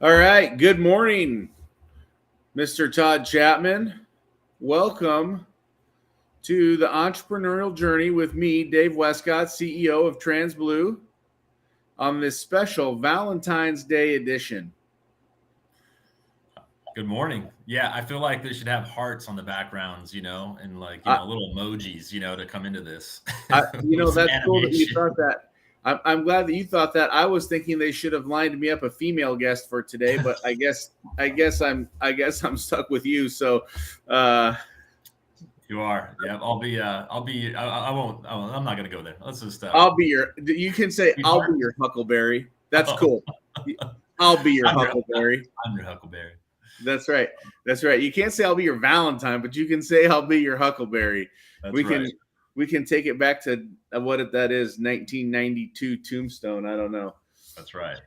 All right. Good morning, Mr. Todd Chapman. Welcome to the entrepreneurial journey with me, Dave Wescott, CEO of TransBlue, on this special Valentine's Day edition. Good morning. Yeah, I feel like they should have hearts on the backgrounds, and little emojis, to come into this with some That's cool that you animation. thought that. I'm glad that you thought that. I was thinking they should have lined me up a female guest for today, but I guess I'm stuck with you. So, You are. Yeah, I won't, I'm not going to go there. Let's just, I'll be your. You can say I'll be sweetheart. your Huckleberry. That's Oh, cool. I'll be your I'm your, Huckleberry. I'm your Huckleberry. That's right. That's right. You can't say I'll be your Valentine, but you can say I'll be your Huckleberry. That's We can right. we can take it back to that is 1992 Tombstone. I don't know. That's right.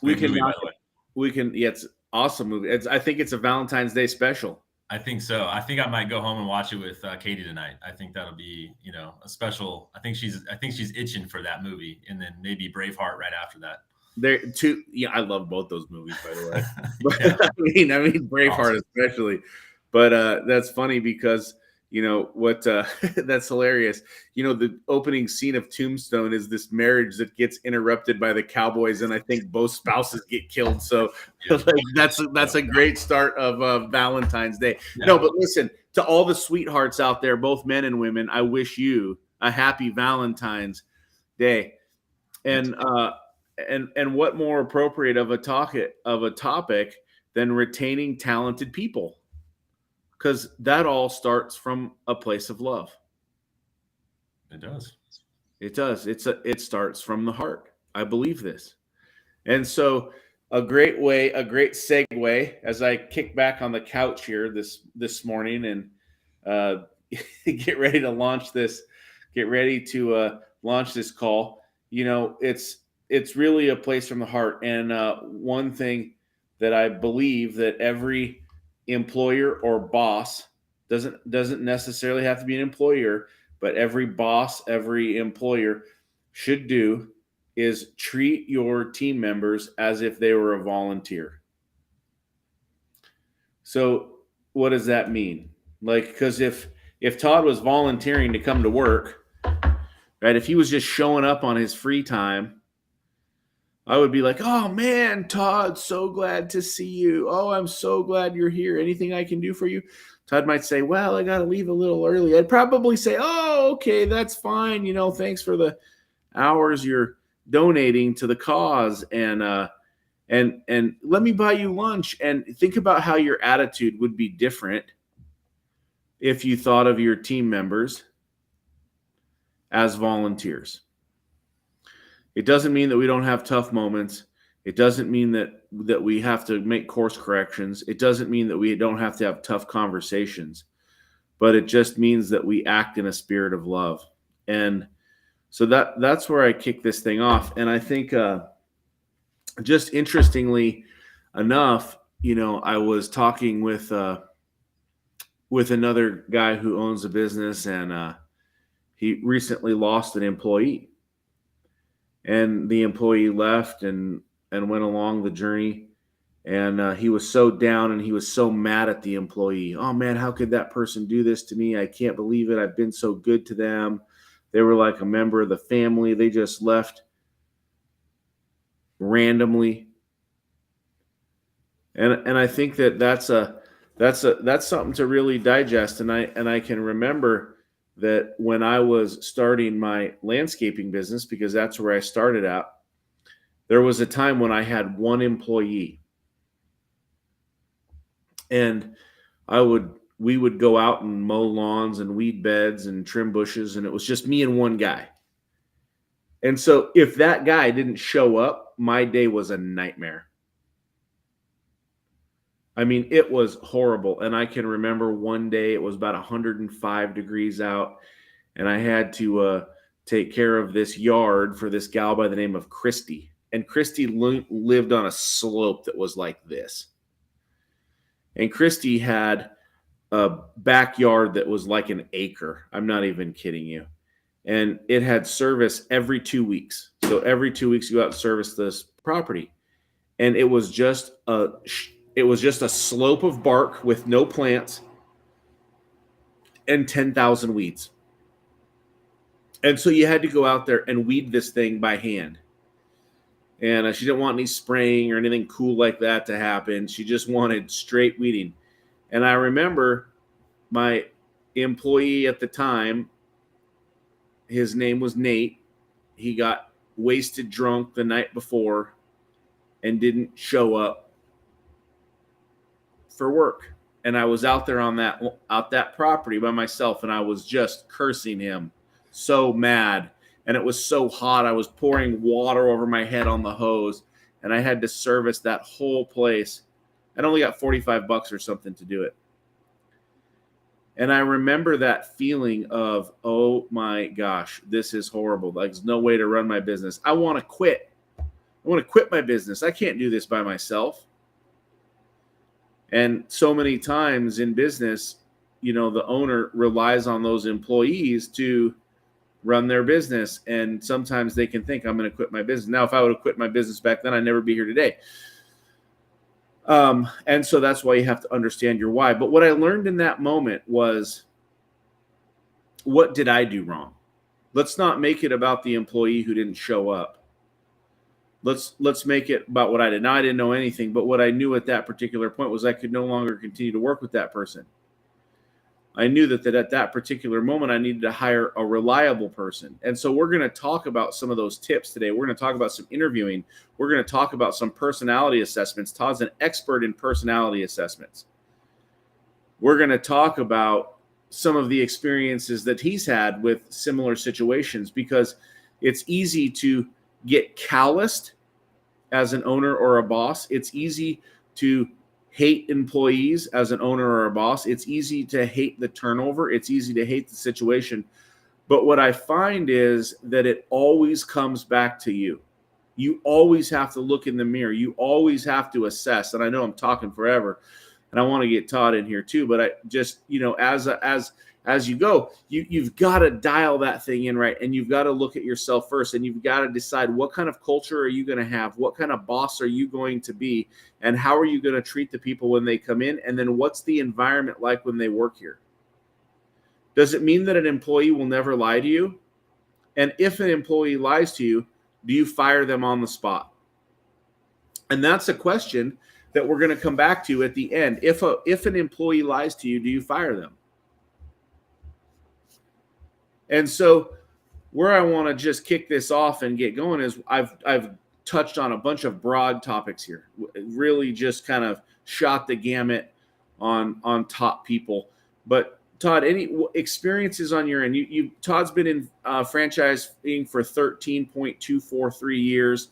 We Great can movie, by knock the way. we can. Yeah, it's awesome movie. I think it's a Valentine's Day special. I think so. I think I might go home and watch it with Katie tonight. I think that'll be, a special. I think she's itching for that movie, and then maybe Braveheart right after that. There too. Yeah, I love both those movies, by the way. Yeah, But I mean Braveheart awesome. especially. But that's funny because what that's hilarious. The opening scene of Tombstone is this marriage that gets interrupted by the cowboys, and I think both spouses get killed. So Yeah, like, that's a great start of Valentine's Day. No, yeah. but listen, to all the sweethearts out there, both men and women, I wish you a happy Valentine's Day. Thanks. And what more appropriate of a topic than retaining talented people, because that all starts from a place of love. It does. It does. It starts from the heart. I believe this. And so a great segue as I kick back on the couch here this morning and get ready to launch this call. It's really a place from the heart. And one thing that I believe that every employer or boss doesn't necessarily have to be an employer, but every boss, every employer should do is treat your team members as if they were a volunteer. So what does that mean? Like, because if Todd was volunteering to come to work, right? If he was just showing up on his free time, I would be like, "Oh man, Todd, so glad to see you. Oh, I'm so glad you're here. Anything I can do for you?" Todd might say, "Well, I got to leave a little early." I'd probably say, "Oh, okay, that's fine. Thanks for the hours you're donating to the cause, and let me buy you lunch." And think about how your attitude would be different if you thought of your team members as volunteers. It doesn't mean that we don't have tough moments. It doesn't mean that we have to make course corrections. It doesn't mean that we don't have to have tough conversations. But it just means that we act in a spirit of love. And so that's where I kick this thing off. And I think just interestingly enough, I was talking with another guy who owns a business, and he recently lost an employee, and the employee left and went along the journey, and he was so down and he was so mad at the employee. Oh man, how could that person do this to me? I can't believe it. I've been so good to them. They were like a member of the family. They just left randomly. And I think that's something to really digest. And I can remember that when I was starting my landscaping business, because that's where I started out, there was a time when I had one employee, and we would go out and mow lawns and weed beds and trim bushes, and it was just me and one guy. And so if that guy didn't show up, my day was a nightmare. I mean, it was horrible. And I can remember one day it was about 105 degrees out, and I had to take care of this yard for this gal by the name of Christy. And Christy lived on a slope that was like this. And Christy had a backyard that was like an acre. I'm not even kidding you. And it had service every 2 weeks. So every 2 weeks you go out and service this property. and it was just a slope of bark with no plants and 10,000 weeds. And so you had to go out there and weed this thing by hand. And she didn't want any spraying or anything cool like that to happen. She just wanted straight weeding. And I remember my employee at the time, his name was Nate. He got wasted drunk the night before and didn't show up for work. And I was out there on that property by myself, and I was just cursing him, so mad. And it was so hot. I was pouring water over my head on the hose, and I had to service that whole place. I only got $45 or something to do it. And I remember that feeling of, oh my gosh, this is horrible. Like, there's no way to run my business. I want to quit. I want to quit my business. I can't do this by myself. And so many times in business, the owner relies on those employees to run their business. And sometimes they can think, I'm going to quit my business. Now, if I would have quit my business back then, I'd never be here today. And so that's why you have to understand your why. But what I learned in that moment was, what did I do wrong? Let's not make it about the employee who didn't show up. Let's make it about what I did. Now, I didn't know anything, but what I knew at that particular point was I could no longer continue to work with that person. I knew that at that particular moment, I needed to hire a reliable person. And so we're going to talk about some of those tips today. We're going to talk about some interviewing. We're going to talk about some personality assessments. Todd's an expert in personality assessments. We're going to talk about some of the experiences that he's had with similar situations, because it's easy to get calloused as an owner or a boss. It's easy to hate employees as an owner or a boss. It's easy to hate the turnover. It's easy to hate the situation. But what I find is that it always comes back to you. You always have to look in the mirror. You always have to assess. And I know I'm talking forever, and I want to get Todd in here too. But I just, as you go, you've got to dial that thing in right, and you've got to look at yourself first, and you've got to decide, what kind of culture are you going to have? What kind of boss are you going to be? And how are you going to treat the people when they come in? And then what's the environment like when they work here? Does it mean that an employee will never lie to you? And if an employee lies to you, do you fire them on the spot? And that's a question that we're going to come back to at the end. If an employee lies to you, do you fire them? And so where I want to just kick this off and get going is I've touched on a bunch of broad topics here, really just kind of shot the gamut on top people. But Todd, any experiences on your end? Todd's been in franchising for 13.243 years.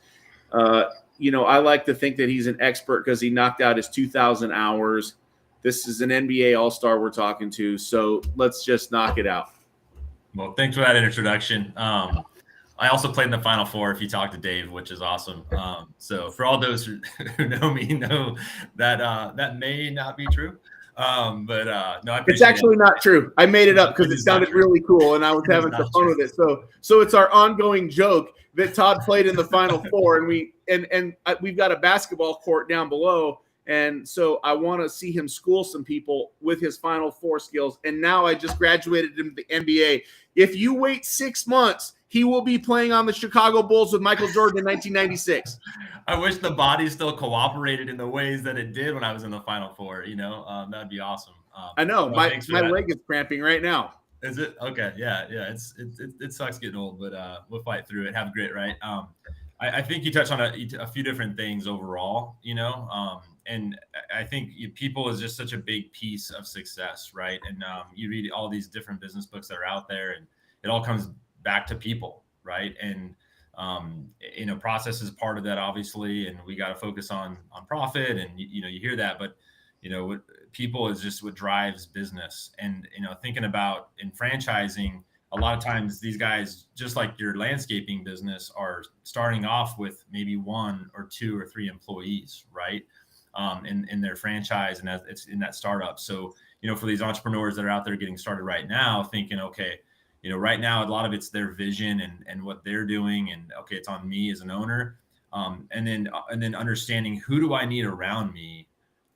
I like to think that he's an expert because he knocked out his 2,000 hours. This is an NBA All-Star we're talking to, so let's just knock it out. Well, thanks for that introduction. I also played in the Final Four, if you talk to Dave, which is awesome. So for all those who know me, know that that may not be true. But no, it's actually not true. I made it up because it sounded really cool, and I was having some fun with it. So it's our ongoing joke that Todd played in the Final Four, and we've got a basketball court down below, and so I want to see him school some people with his Final Four skills. And now I just graduated him to the NBA. If you wait 6 months, he will be playing on the Chicago Bulls with Michael Jordan in 1996. I wish the body still cooperated in the ways that it did when I was in the Final Four. That'd be awesome. I know my leg is cramping right now. Is it? Okay. Yeah. It sucks getting old, but we'll fight through it. Have a great, right? I think you touched on a few different things overall, and I think people is just such a big piece of success, right? And you read all these different business books that are out there, and it all comes back to people, right? And process is part of that, obviously, and we got to focus on profit, and you hear that, but what people is just what drives business. And thinking about in franchising, a lot of times these guys, just like your landscaping business, are starting off with maybe 1 or 2 or 3 employees, right? In their franchise, and as it's in that startup. So, for these entrepreneurs that are out there getting started right now, thinking, okay, right now, a lot of it's their vision and what they're doing. And okay, it's on me as an owner. And then understanding who do I need around me,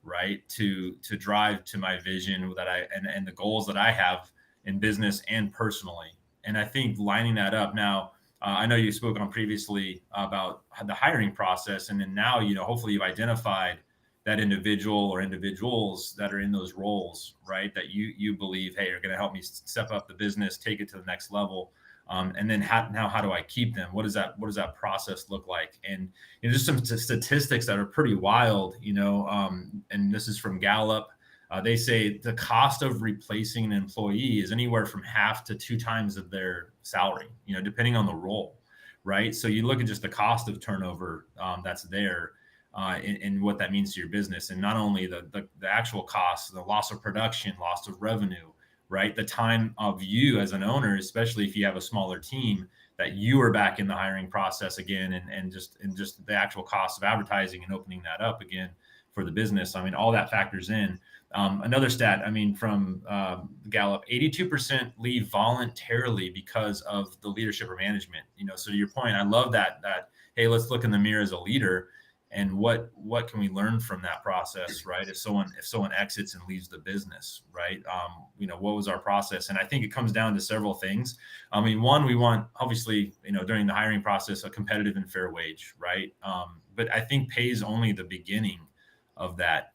right, to drive to my vision that and the goals that I have in business and personally. And I think lining that up now, I know you've spoken on previously about the hiring process, and then now, hopefully you've identified that individual or individuals that are in those roles, right, that you believe, hey, are going to help me step up the business, take it to the next level. And then how do I keep them? What does that process look like? And just some statistics that are pretty wild, and this is from Gallup. They say the cost of replacing an employee is anywhere from half to 2 times of their salary, depending on the role, right? So you look at just the cost of turnover that's there, and what that means to your business, and not only the actual costs, the loss of production, loss of revenue, right? The time of you as an owner, especially if you have a smaller team, that you are back in the hiring process again, and just the actual cost of advertising and opening that up again for the business. I mean, all that factors in. Another stat, from Gallup, 82% leave voluntarily because of the leadership or management. So to your point, I love that hey, let's look in the mirror as a leader, and what can we learn from that process, right? If someone exits and leaves the business, right? What was our process? And I think it comes down to several things. One, we want, obviously, during the hiring process, a competitive and fair wage, right? But I think pay is only the beginning of that.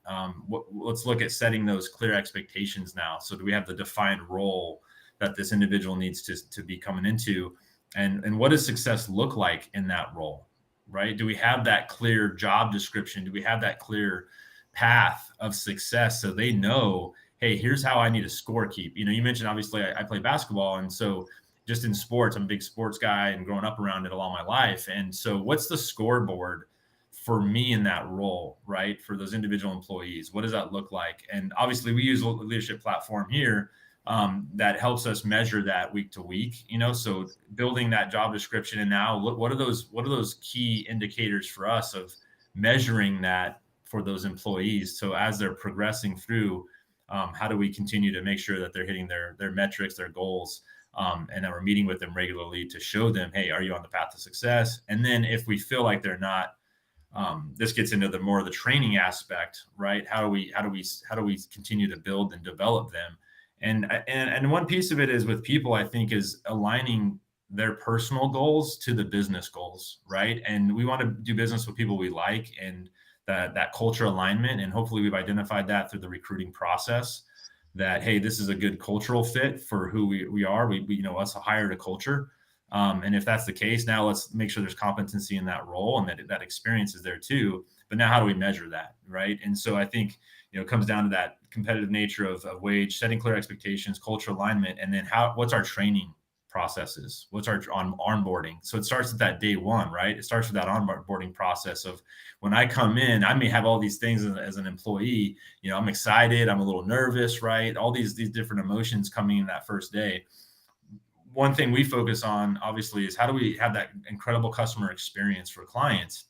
Let's look at setting those clear expectations now. So do we have the defined role that this individual needs to be coming into? And what does success look like in that role, right? Do we have that clear job description? Do we have that clear path of success so they know, hey, here's how I need to score keep? You mentioned, obviously, I play basketball. And so just in sports, I'm a big sports guy and growing up around it all my life. And so what's the scoreboard for me in that role, right? For those individual employees, what does that look like? And obviously we use a leadership platform here that helps us measure that week to week, so building that job description. And now what are those key indicators for us of measuring that for those employees? So as they're progressing through, how do we continue to make sure that they're hitting their metrics, their goals, and that we're meeting with them regularly to show them, hey, are you on the path to success? And then if we feel like they're not, this gets into the more of the training aspect, right? How do we continue to build and develop them? And one piece of it is with people, I think, is aligning their personal goals to the business goals, right? And we want to do business with people we like, and that culture alignment. And hopefully we've identified that through the recruiting process, that, hey, this is a good cultural fit for who we are. We us hired a culture. And if that's the case, now let's make sure there's competency in that role and that experience is there too. But now how do we measure that, right? And so I think, it comes down to that competitive nature of wage, setting clear expectations, cultural alignment, and then what's our training processes? What's our onboarding? So it starts at that day one, right? It starts with that onboarding process of when I come in, I may have all these things as an employee. I'm excited, I'm a little nervous, right? All these different emotions coming in that first day. One thing we focus on, obviously, is how do we have that incredible customer experience for clients?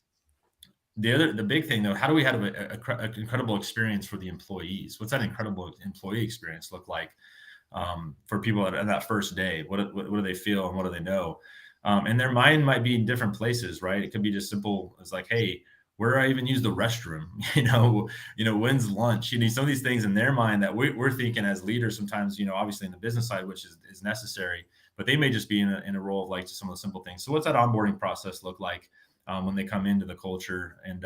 The big thing, though, how do we have an incredible experience for the employees? What's that incredible employee experience look like for people on that first day? What do they feel and what do they know? And their mind might be in different places, right? It could be just simple as like, hey, where do I even use the restroom? When's lunch? Some of these things in their mind that we're thinking as leaders sometimes, obviously in the business side, which is necessary, but they may just be in a role of like just some of the simple things. So what's that onboarding process look like when they come into the culture and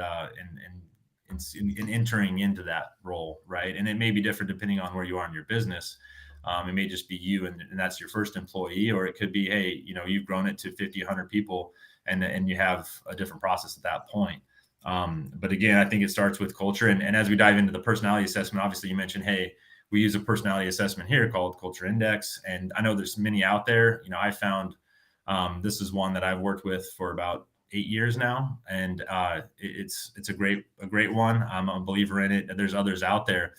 entering into that role, right? And it may be different depending on where you are in your business. It may just be you and that's your first employee, or it could be, hey, you've grown it to 50, 100 people and you have a different process at that point. But again, I think it starts with culture. And as we dive into the personality assessment, obviously you mentioned, hey, we use a personality assessment here called Culture Index. And I know there's many out there. I found this is one that I've worked with for about 8 years now. And it's a great one. I'm a believer in it. There's others out there.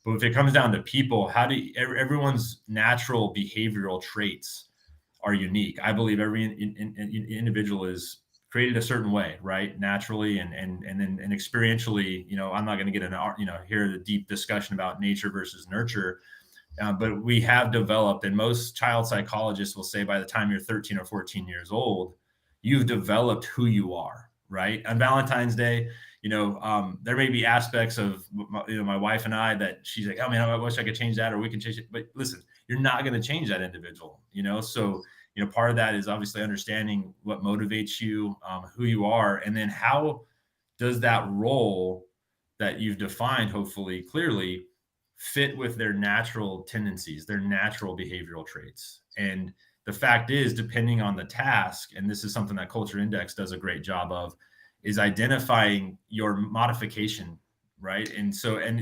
But if it comes down to people, everyone's natural behavioral traits are unique. I believe every individual is created a certain way, right? Naturally and then experientially. I'm not going to get here the deep discussion about nature versus nurture, but we have developed, and most child psychologists will say by the time you're 13 or 14 years old, you've developed who you are, right? On Valentine's Day, there may be aspects of my wife and I that she's like, oh man, I wish I could change that, or we can change it. But listen, you're not going to change that individual, So part of that is obviously understanding what motivates you, who you are, and then how does that role that you've defined, hopefully clearly, fit with their natural tendencies, their natural behavioral traits. And the fact is, depending on the task, and this is something that Culture Index does a great job of, is identifying your modification, right? And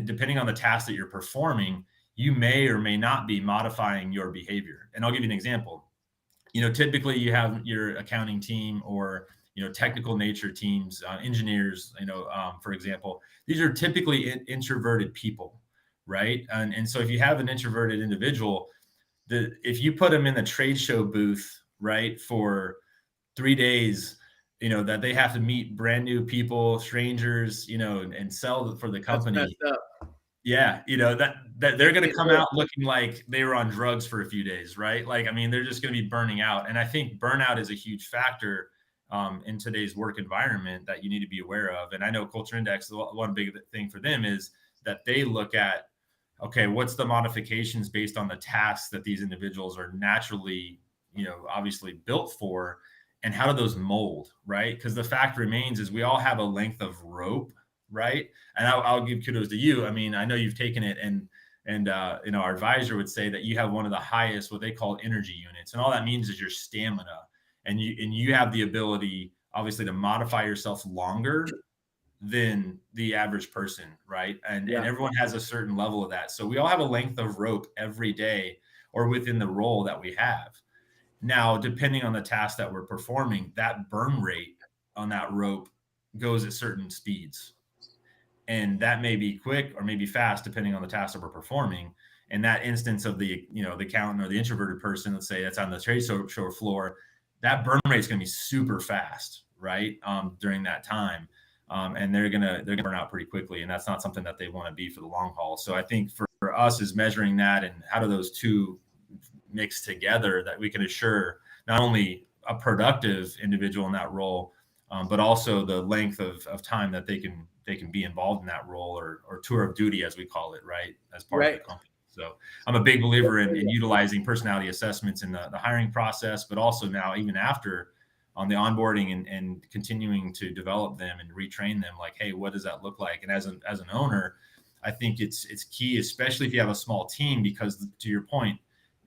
depending on the task that you're performing, you may or may not be modifying your behavior. And I'll give you an example. Typically you have your accounting team or technical nature teams, engineers, for example. These are typically introverted people, right? And so if you have an introverted individual, if you put them in the trade show booth, right, for 3 days, that they have to meet brand new people, strangers, and sell for the company. That's messed up. Yeah, that they're going to come out looking like they were on drugs for a few days, right? Like, I mean, they're just going to be burning out. And I think burnout is a huge factor in today's work environment that you need to be aware of. And I know Culture Index, one big thing for them is that they look at, okay, what's the modifications based on the tasks that these individuals are naturally, obviously built for, and how do those mold, right? Because the fact remains is we all have a length of rope, right? And I'll give kudos to you. I mean, I know you've taken it, and our advisor would say that you have one of the highest, what they call energy units, and all that means is your stamina, and you have the ability, obviously, to modify yourself longer than the average person, right? And everyone has a certain level of that. So we all have a length of rope every day or within the role that we have. Now, depending on the task that we're performing, that burn rate on that rope goes at certain speeds. And that may be quick or maybe fast, depending on the task that we're performing. In that instance of the accountant or the introverted person, let's say that's on the trade show floor, that burn rate is going to be super fast, right? During that time. And they're gonna burn out pretty quickly. And that's not something that they want to be for the long haul. So I think for us is measuring that and how do those two mix together that we can assure not only a productive individual in that role, but also the length of time that they can be involved in that role or tour of duty, as we call it, right, as part of the company. So I'm a big believer in utilizing personality assessments in the hiring process, but also now even after on the onboarding and continuing to develop them and retrain them, like, hey, what does that look like? And as an owner, I think it's key, especially if you have a small team, because to your point,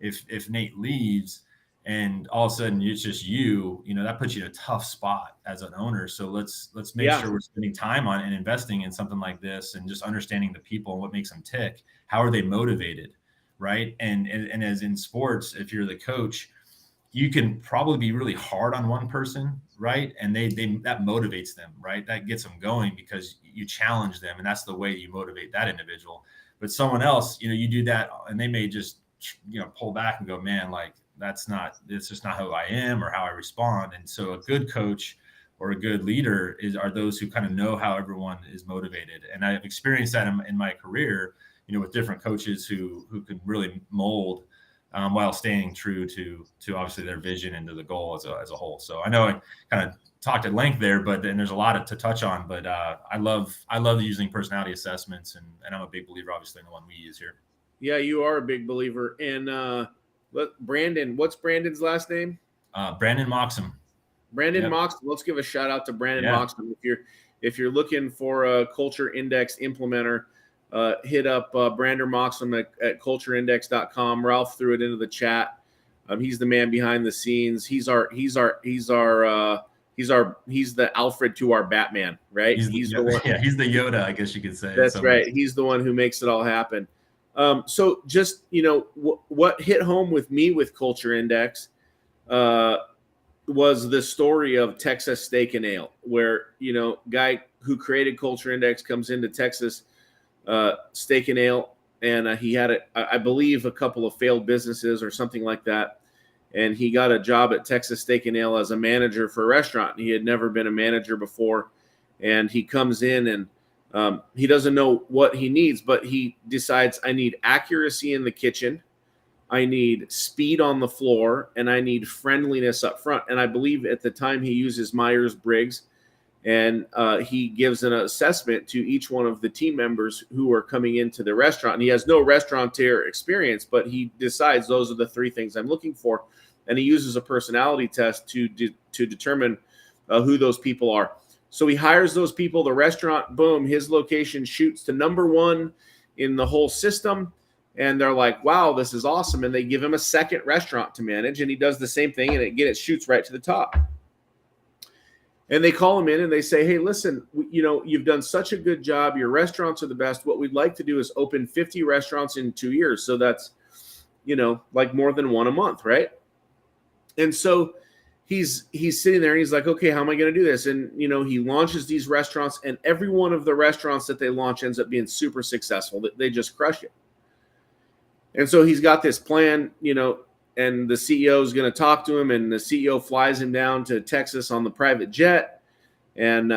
if Nate leaves and all of a sudden it's just that puts you in a tough spot as an owner. So let's make sure we're spending time on and investing in something like this and just understanding the people and what makes them tick. How are they motivated, right? And as in sports, if you're the coach, you can probably be really hard on one person, right? And they that motivates them, right? That gets them going because you challenge them, and that's the way you motivate that individual. But someone else, you do that, and they may just pull back and go, man, like it's just not who I am or how I respond. And so a good coach or a good leader are those who kind of know how everyone is motivated. And I've experienced that in my career, with different coaches who can really mold while staying true to obviously their vision and to the goal as a whole. So I know I kind of talked at length there, but then there's a lot to touch on. But I love using personality assessments, and I'm a big believer, obviously, in the one we use here. Yeah, you are a big believer. And Brandon, what's Brandon's last name? Brandon Moxham. Brandon Moxham. Let's give a shout out to Brandon Moxham. If you're looking for a Culture Index implementer, hit up Brandon Moxham at cultureindex.com. Ralph threw it into the chat. He's the man behind the scenes. He's the Alfred to our Batman, right? He's the one. Yeah, he's the Yoda, I guess you could say. That's right. He's the one who makes it all happen. So just, what hit home with me with Culture Index was the story of Texas Steak and Ale, where, guy who created Culture Index comes into Texas Steak and Ale, and he had, I believe, a couple of failed businesses or something like that. And he got a job at Texas Steak and Ale as a manager for a restaurant. He had never been a manager before. And he comes in and he doesn't know what he needs, but he decides, I need accuracy in the kitchen, I need speed on the floor, and I need friendliness up front. And I believe at the time he uses Myers-Briggs. And he gives an assessment to each one of the team members who are coming into the restaurant. And he has no restaurateur experience, but he decides those are the 3 things I'm looking for. And he uses a personality test to determine who those people are. So he hires those people. The restaurant, boom, his location shoots to number 1 in the whole system. And they're like, wow, this is awesome. And they give him a second restaurant to manage. And he does the same thing. And again, it shoots right to the top. And they call him in and they say, hey, listen, you've done such a good job. Your restaurants are the best. What we'd like to do is open 50 restaurants in 2 years. So that's, like more than 1 a month, right? And so he's sitting there and he's like, okay, how am I going to do this? And, he launches these restaurants, and every one of the restaurants that they launch ends up being super successful. They just crush it. And so he's got this plan, and the CEO is going to talk to him, and the CEO flies him down to Texas on the private jet. And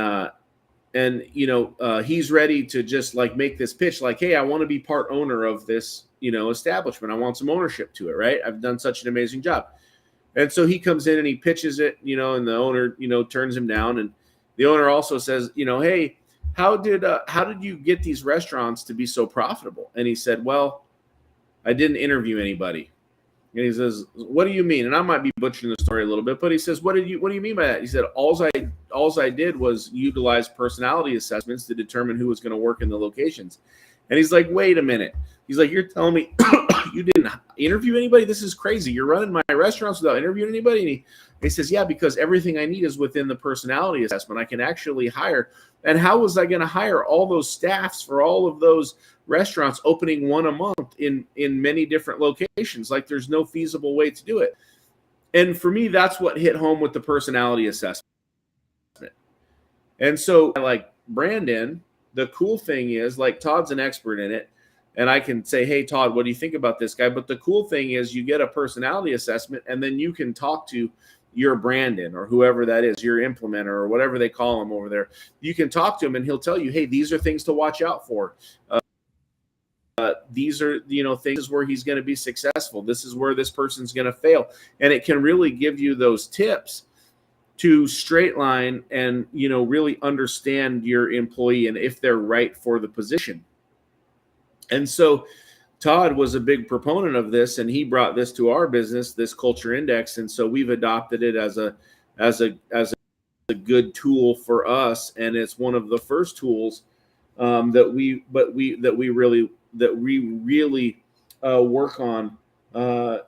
he's ready to just like make this pitch like, hey, I want to be part owner of this, establishment. I want some ownership to it. Right. I've done such an amazing job. And so he comes in and he pitches it, and the owner, turns him down. And the owner also says, hey, how did you get these restaurants to be so profitable? And he said, well, I didn't interview anybody. And he says, what do you mean? And I might be butchering the story a little bit, but he says, what do you mean by that? He said, all I did was utilize personality assessments to determine who was going to work in the locations. And he's like, wait a minute. He's like, you're telling me you didn't interview anybody? This is crazy. You're running my restaurants without interviewing anybody? And he says, yeah, because everything I need is within the personality assessment. I can actually hire. And how was I going to hire all those staffs for all of those restaurants opening 1 a month in many different locations? Like, there's no feasible way to do it. And for me, that's what hit home with the personality assessment. And so, like Brandon, the cool thing is, like, Todd's an expert in it. And I can say, hey, Todd, what do you think about this guy? But the cool thing is you get a personality assessment, and then you can talk to your Brandon or whoever that is, your implementer or whatever they call him over there. You can talk to him and he'll tell you, hey, these are things to watch out for. These are, things where he's going to be successful. This is where this person's going to fail. And it can really give you those tips to straight line and, really understand your employee and if they're right for the position. And so Todd was a big proponent of this, and he brought this to our business, this culture index. And so we've adopted it as a good tool for us. And it's one of the first tools that we really work on,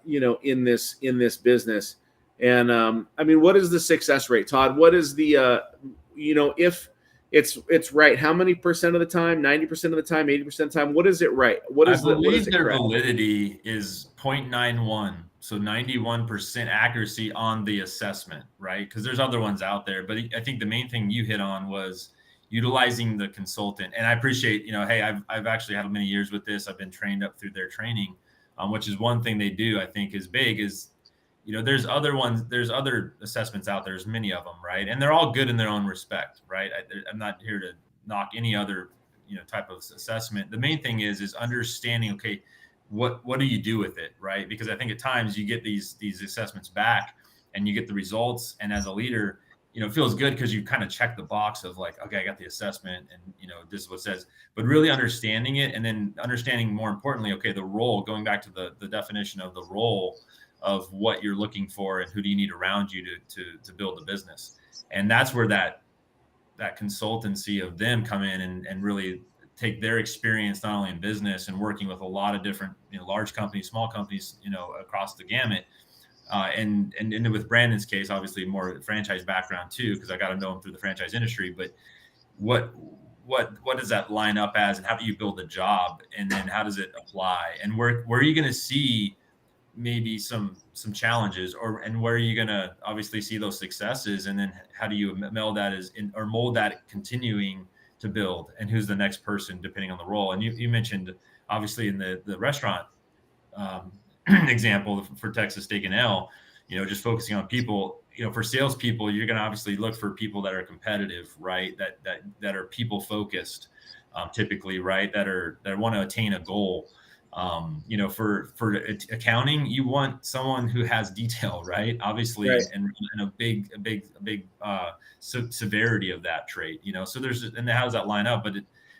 in this business. And what is the success rate, Todd? What is the, if it's right, how many percent of the time? 90% of the time, 80% of the time? What is it right? What is their validity is 0.91. So 91% accuracy on the assessment, right? Because there's other ones out there, but I think the main thing you hit on was utilizing the consultant. And I appreciate, hey, I've actually had many years with this. I've been trained up through their training, which is one thing they do, I think, is big is, there's other assessments out there. There's many of them, right? And they're all good in their own respect, right? I'm not here to knock any other, type of assessment. The main thing is understanding, okay, what do you do with it, right? Because I think at times you get these assessments back and you get the results, and as a leader, it feels good because you kind of check the box of like, okay, I got the assessment and, this is what it says, but really understanding it, and then understanding more importantly, okay, the role, going back to the definition of the role of what you're looking for and who do you need around you to build the business. And that's where that consultancy of them come in and really take their experience, not only in business and working with a lot of different, large companies, small companies, across the gamut. And with Brandon's case, obviously more franchise background too, because I got to know him through the franchise industry. But what does that line up as, and how do you build a job, and then how does it apply, and where are you going to see maybe some challenges, and where are you going to obviously see those successes, and then how do you mold that continuing to build, and who's the next person depending on the role. And you mentioned obviously in the restaurant example for Texas Steak and Ale, just focusing on people, for salespeople, you're going to obviously look for people that are competitive, right? That are people focused, typically, right? That want to attain a goal. For accounting, you want someone who has detail, right? Obviously, Right. and a big severity of that trait, So and how does that line up? But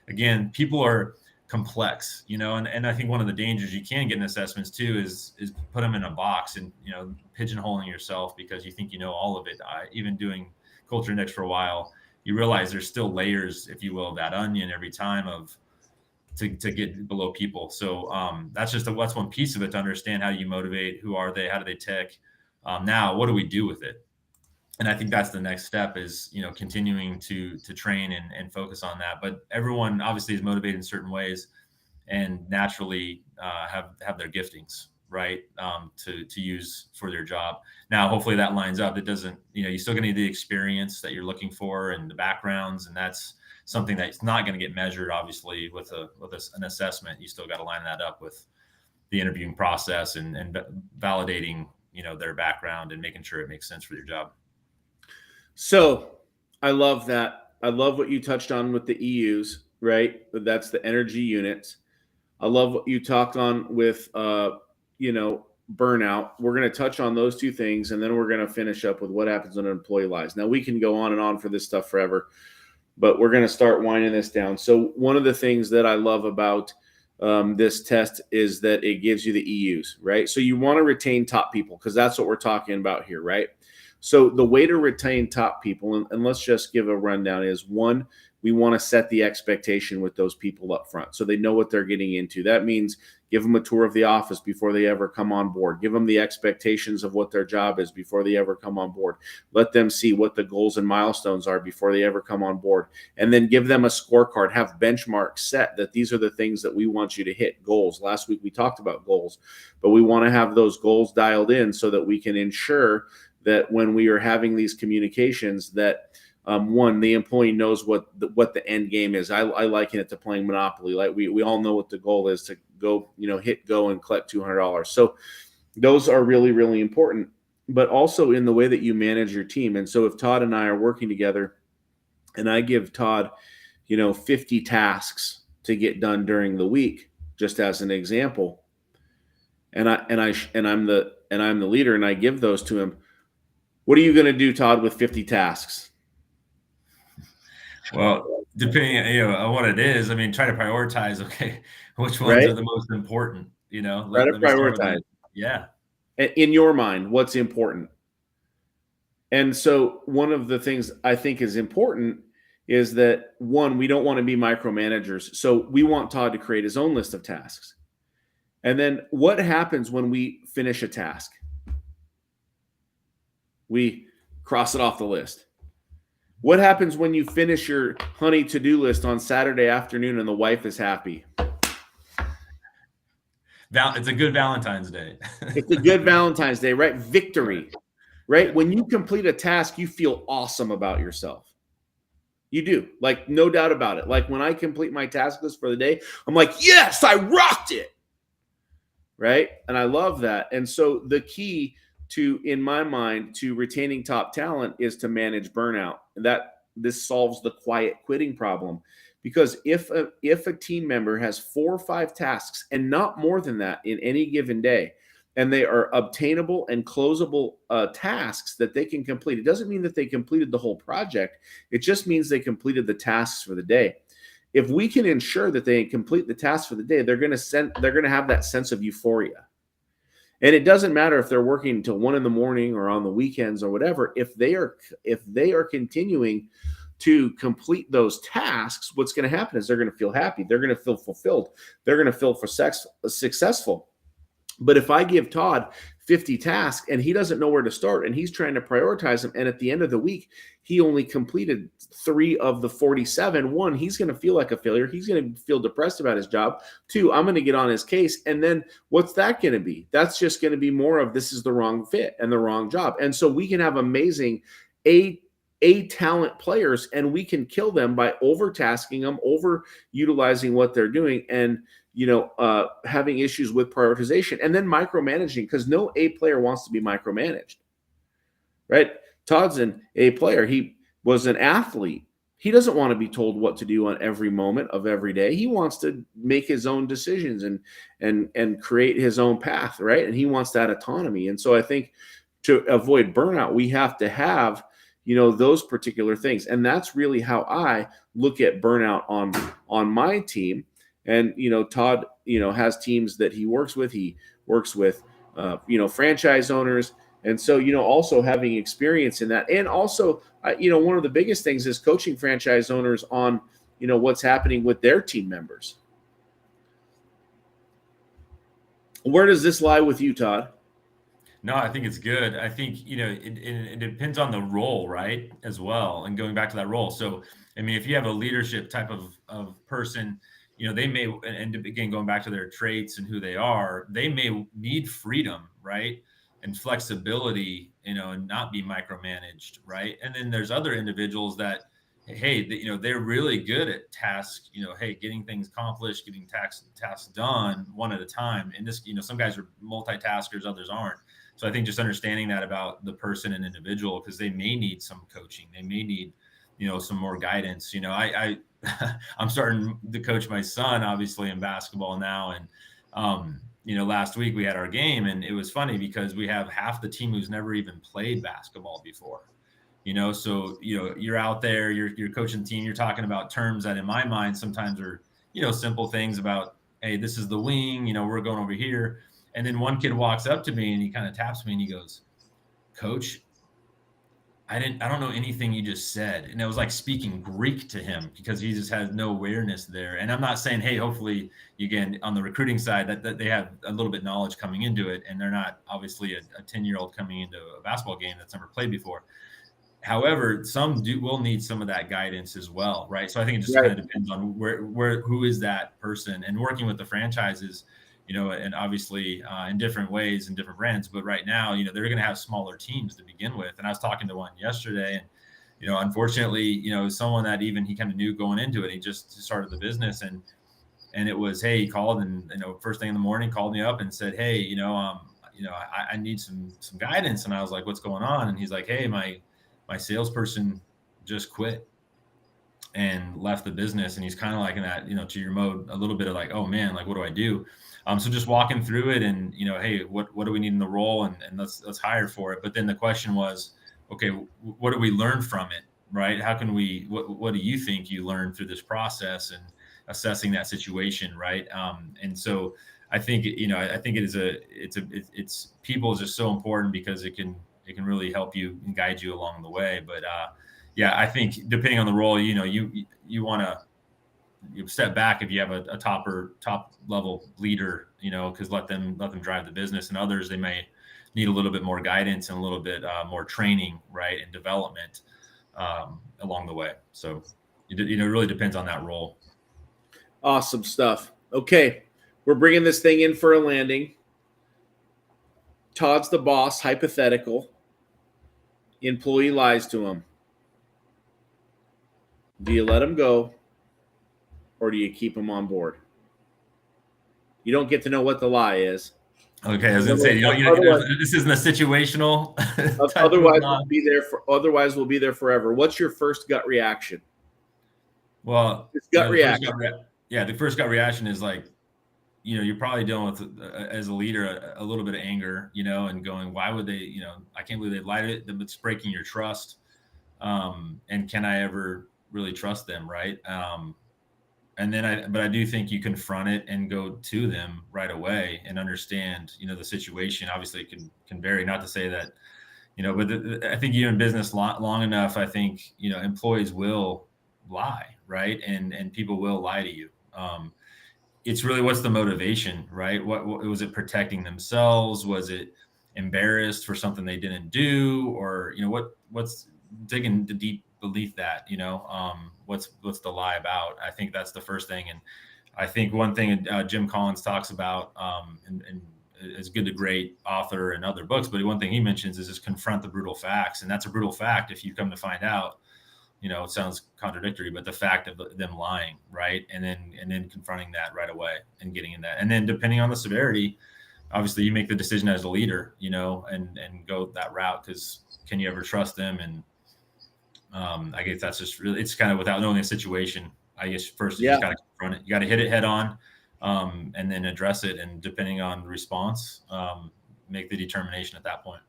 again, people are complex, and I think one of the dangers you can get in assessments too is put them in a box and pigeonholing yourself because you think you know all of it. Even doing culture index for a while, you realize there's still layers, if you will, of that onion every time to get below people. So that's one piece of it, to understand how you motivate, who are they, how do they tick. Now, what do we do with it? And I think that's the next step is, continuing to train and focus on that. But everyone obviously is motivated in certain ways and naturally have their giftings, right, to use for their job. Now, hopefully that lines up. It doesn't, you still gonna need the experience that you're looking for and the backgrounds, and that's something that's not going to get measured, obviously, with an assessment. You still got to line that up with the interviewing process and validating, their background and making sure it makes sense for your job. So I love that. I love what you touched on with the EUs, right? That's the energy units. I love what you talked on with, burnout. We're going to touch on those two things, and then we're going to finish up with what happens when an employee lies. Now, we can go on and on for this stuff forever, but we're going to start winding this down. So one of the things that I love about this test is that it gives you the EUs, right? So you want to retain top people because that's what we're talking about here, right? So the way to retain top people, and let's just give a rundown, is one, we want to set the expectation with those people up front so they know what they're getting into. That means give them a tour of the office before they ever come on board. Give them the expectations of what their job is before they ever come on board. Let them see what the goals and milestones are before they ever come on board. And then give them a scorecard, have benchmarks set that these are the things that we want you to hit, goals. Last week we talked about goals, but we want to have those goals dialed in so that we can ensure that when we are having these communications that one, the employee knows what the end game is. I liken it to playing Monopoly. Like we all know what the goal is, to go, hit go and collect $200. So those are really, really important, but also in the way that you manage your team. And so if Todd and I are working together and I give Todd, 50 tasks to get done during the week, just as an example, and I'm the leader and I give those to him, what are you going to do, Todd, with 50 tasks? Well, depending on what it is, I mean, try to prioritize. Okay, which ones are the most important? Try to prioritize. Yeah. In your mind, what's important? And so one of the things I think is important is that, one, we don't want to be micromanagers. So we want Todd to create his own list of tasks. And then what happens when we finish a task? We cross it off the list. What happens when you finish your honey to-do list on Saturday afternoon and the wife is happy? It's a good Valentine's Day. It's a good Valentine's Day, right? Victory, right? When you complete a task, you feel awesome about yourself. You do, like, no doubt about it. Like when I complete my task list for the day, I'm like, yes, I rocked it, right? And I love that. And so the key to, in my mind, to retaining top talent is to manage burnout. That this solves the quiet quitting problem, because if a team member has 4 or 5 tasks and not more than that in any given day, and they are obtainable and closable tasks that they can complete, it doesn't mean that they completed the whole project. It just means they completed the tasks for the day. If we can ensure that they complete the tasks for the day, they're going to have that sense of euphoria. And it doesn't matter if they're working until 1 a.m. or on the weekends or whatever. If they are continuing to complete those tasks, what's going to happen is they're going to feel happy. They're going to feel fulfilled. They're going to feel successful. But if I give Todd 50 tasks and he doesn't know where to start and he's trying to prioritize them, and at the end of the week, he only completed 3 of the 47, 1, he's going to feel like a failure. He's going to feel depressed about his job. 2, I'm going to get on his case. And then what's that going to be? That's just going to be more of, this is the wrong fit and the wrong job. And so we can have amazing talent players, and we can kill them by overtasking them, overutilizing what they're doing, and having issues with prioritization, and then micromanaging, because no A player wants to be micromanaged, right? Todd's an A player. He was an athlete. He doesn't want to be told what to do on every moment of every day. He wants to make his own decisions and create his own path, right? And he wants that autonomy. And so I think to avoid burnout, we have to have, those particular things. And that's really how I look at burnout on my team. And Todd, has teams that he works with. He works with franchise owners. And so, also having experience in that. And also, one of the biggest things is coaching franchise owners on, what's happening with their team members. Where does this lie with you, Todd? No, I think it's good. I think, it depends on the role, right, as well. And going back to that role. So, I mean, if you have a leadership type of person, they may, and again, going back to their traits and who they are, they may need freedom, right? And flexibility, and not be micromanaged, right? And then there's other individuals that, hey, they're really good at tasks, hey, getting things accomplished, getting tasks done one at a time. And this, some guys are multitaskers, others aren't. So I think just understanding that about the person and individual, because they may need some coaching, they may need, some more guidance. I'm starting to coach my son, obviously, in basketball now, and last week we had our game, and it was funny because we have half the team who's never even played basketball before. So you're out there, you're coaching the team, you're talking about terms that in my mind sometimes are simple things about, hey, this is the wing, we're going over here. And then one kid walks up to me and he kind of taps me and he goes, "Coach, I don't know anything you just said." And it was like speaking Greek to him because he just has no awareness there. And I'm not saying, hey, hopefully, again, on the recruiting side, that they have a little bit knowledge coming into it, and they're not obviously a 10-year-old coming into a basketball game that's never played before. However, some will need some of that guidance as well, right? So I think it just kind of depends on who is that person, and working with the franchises, and obviously in different ways and different brands. But right now, they're going to have smaller teams to begin with. And I was talking to one yesterday, and unfortunately, someone that even he kind of knew going into it. He just started the business, and it was, hey, he called, and first thing in the morning, called me up and said, hey, I need some guidance. And I was like, what's going on? And he's like, hey, my salesperson just quit and left the business. And he's kind of like in that, to your mode, a little bit of like, oh man, like, what do I do? So just walking through it and, hey, what do we need in the role? And let's hire for it. But then the question was, okay, what do we learn from it? Right? How can we, what do you think you learned through this process and assessing that situation? Right. And so I think, I think it's people is just so important because it can really help you and guide you along the way. But yeah, I think depending on the role, you want to, you step back if you have a top level leader, because let them drive the business, and others, they may need a little bit more guidance and a little bit more training, right, and development along the way. So it really depends on that role. Awesome stuff. Okay, we're bringing this thing in for a landing. Todd's the boss, hypothetical. Employee lies to him. Do you let him go, or do you keep him on board? You don't get to know what the lie is. Okay, I was going to say, this isn't a situational. Otherwise, we'll be there forever. What's your first gut reaction? Well, gut reaction. The first gut reaction is like, you're probably dealing with, as a leader, a little bit of anger, and going, why would they, I can't believe they lied to it. It's breaking your trust. And can I ever really trust them? Right. And then but I do think you confront it and go to them right away and understand, the situation. Obviously it can vary, not to say that, but I think you're in business long enough. I think, employees will lie, right. And people will lie to you. It's really, what's the motivation, right? What was it, protecting themselves? Was it embarrassed for something they didn't do? Or, what's digging the deep beneath that, what's the lie about? I think that's the first thing. And I think one thing Jim Collins talks about, and is good to great author and other books, but one thing he mentions is just confront the brutal facts. And that's a brutal fact if you come to find out, it sounds contradictory, but the fact of them lying, right? And then confronting that right away and getting in that. And then depending on the severity, obviously you make the decision as a leader, and go that route, because can you ever trust them? And I guess that's just really, it's kind of without knowing the situation. I guess first you Yeah. just got to confront it. You got to hit it head on, and then address it. And depending on the response, make the determination at that point.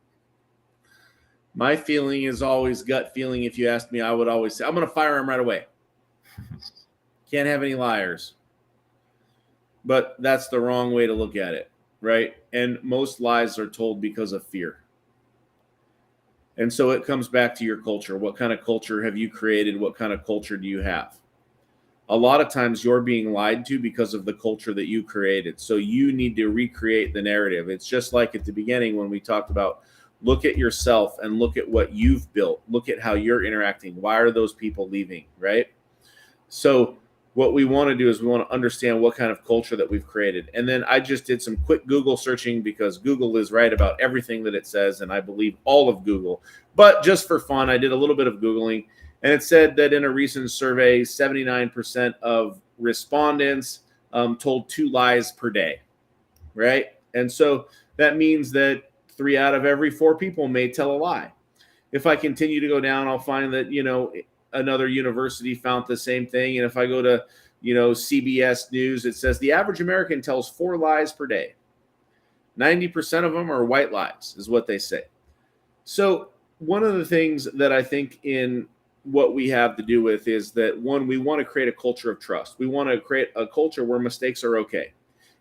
My feeling is always gut feeling. If you asked me, I would always say, I'm going to fire him right away. Can't have any liars. But that's the wrong way to look at it, right? And most lies are told because of fear. And so it comes back to your culture. What kind of culture have you created? What kind of culture do you have? A lot of times you're being lied to because of the culture that you created. So you need to recreate the narrative. It's just like at the beginning when we talked about look at yourself and look at what you've built. Look at how you're interacting. Why are those people leaving, right? So what we want to do is we want to understand what kind of culture that we've created. And then I just did some quick Google searching because Google is right about everything that it says, and I believe all of Google. But just for fun, I did a little bit of Googling, and it said that in a recent survey, 79% of respondents told 2 lies per day, right? And so that means that 3 out of every 4 people may tell a lie. If I continue to go down, I'll find that, another university found the same thing. And if I go to, CBS News, it says the average American tells 4 lies per day. 90% of them are white lies, is what they say. So one of the things that I think in what we have to do with is that, one, we want to create a culture of trust. We want to create a culture where mistakes are okay.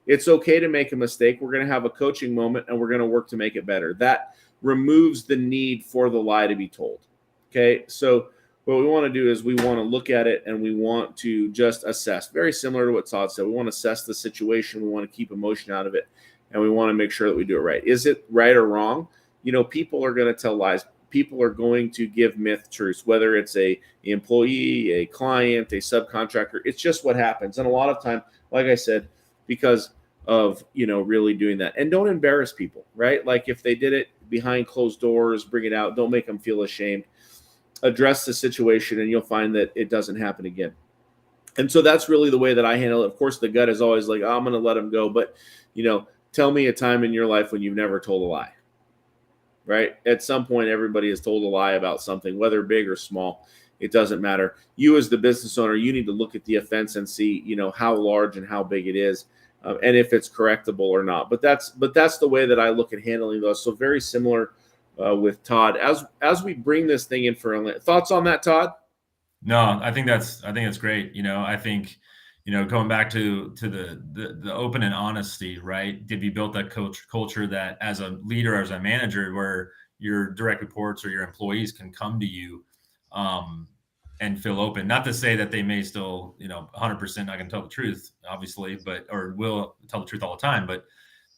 It's okay to make a mistake. We're going to have a coaching moment and we're going to work to make it better. That removes the need for the lie to be told. Okay. So what we want to do is we want to look at it and we want to just assess, very similar to what Todd said. We want to assess the situation. We want to keep emotion out of it. And we want to make sure that we do it right. Is it right or wrong? People are going to tell lies. People are going to give myth truths, whether it's a employee, a client, a subcontractor. It's just what happens. And a lot of time, like I said, because of, really doing that. And don't embarrass people, right? Like if they did it behind closed doors, bring it out. Don't make them feel ashamed. Address the situation and you'll find that it doesn't happen again. And so that's really the way that I handle it. Of course, the gut is always like, oh, I'm going to let them go. But, tell me a time in your life when you've never told a lie, right? At some point, everybody has told a lie about something, whether big or small. It doesn't matter. You as the business owner, you need to look at the offense and see, how large and how big it is. And if it's correctable or not. But that's the way that I look at handling those. So very similar with Todd. As we bring this thing in for thoughts on that, Todd? No, I think that's great. I think, going back to the open and honesty, right? Did you build that culture that as a leader, as a manager, where your direct reports or your employees can come to you and feel open? Not to say that they may still, 100% not going to tell the truth, obviously, or will tell the truth all the time, but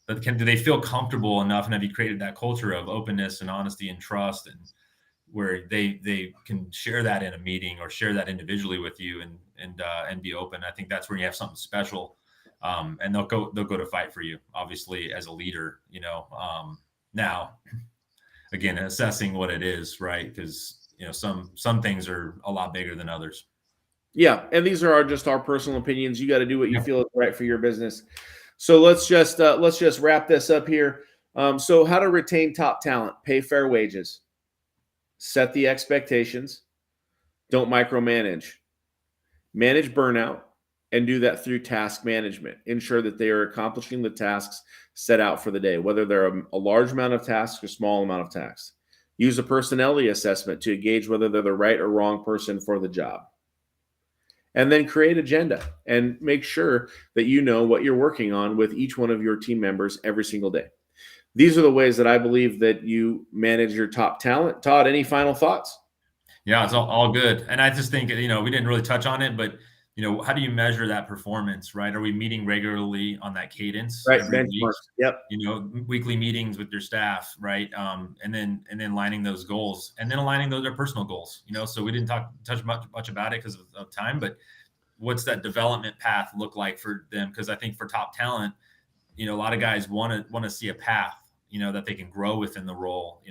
do they feel comfortable enough? And have you created that culture of openness and honesty and trust, and where they can share that in a meeting or share that individually with you and be open? I think that's where you have something special. And they'll go to fight for you, obviously, as a leader, now again, assessing what it is, right? Because, some things are a lot bigger than others. Yeah. And these are just our personal opinions. You got to do what you feel is right for your business. So let's just wrap this up here. So how to retain top talent: pay fair wages, set the expectations, don't micromanage, manage burnout, and do that through task management. Ensure that they are accomplishing the tasks set out for the day, whether they're a large amount of tasks or small amount of tasks. Use a personality assessment to gauge whether they're the right or wrong person for the job. And then create agenda and make sure that you know what you're working on with each one of your team members every single day. These are the ways that I believe that you manage your top talent. Todd, any final thoughts? Yeah, it's all good. And I just think, we didn't really touch on it, but, how do you measure that performance, right? Are we meeting regularly on that cadence Right, every week? Yep. Weekly meetings with your staff, right? And then lining those goals and then aligning those their personal goals, so we didn't touch much about it because of time, but what's that development path look like for them? Because I think for top talent, a lot of guys want to see a path, that they can grow within the role,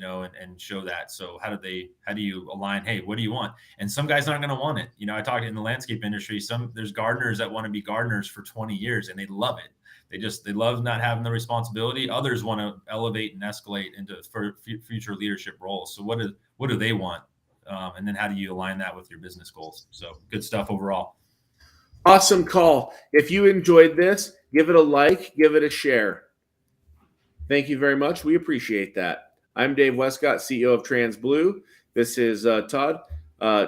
and show that. So how do you align? Hey, what do you want? And some guys aren't going to want it. I talked in the landscape industry, there's gardeners that want to be gardeners for 20 years and they love it. They love not having the responsibility. Others want to elevate and escalate into future leadership roles. So what do they want? and then how do you align that with your business goals? So good stuff overall. Awesome call. If you enjoyed this, give it a like, give it a share. Thank you very much. We appreciate that. I'm Dave Wescott, CEO of TransBlue. This is Todd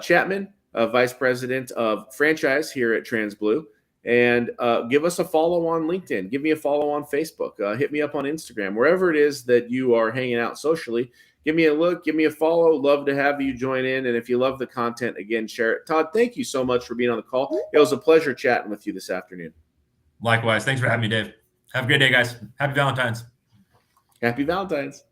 Chapman, Vice President of Franchise here at TransBlue. And give us a follow on LinkedIn. Give me a follow on Facebook. Hit me up on Instagram. Wherever it is that you are hanging out socially, give me a look. Give me a follow. Love to have you join in. And if you love the content, again, share it. Todd, thank you so much for being on the call. It was a pleasure chatting with you this afternoon. Likewise. Thanks for having me, Dave. Have a great day, guys. Happy Valentine's. Happy Valentine's.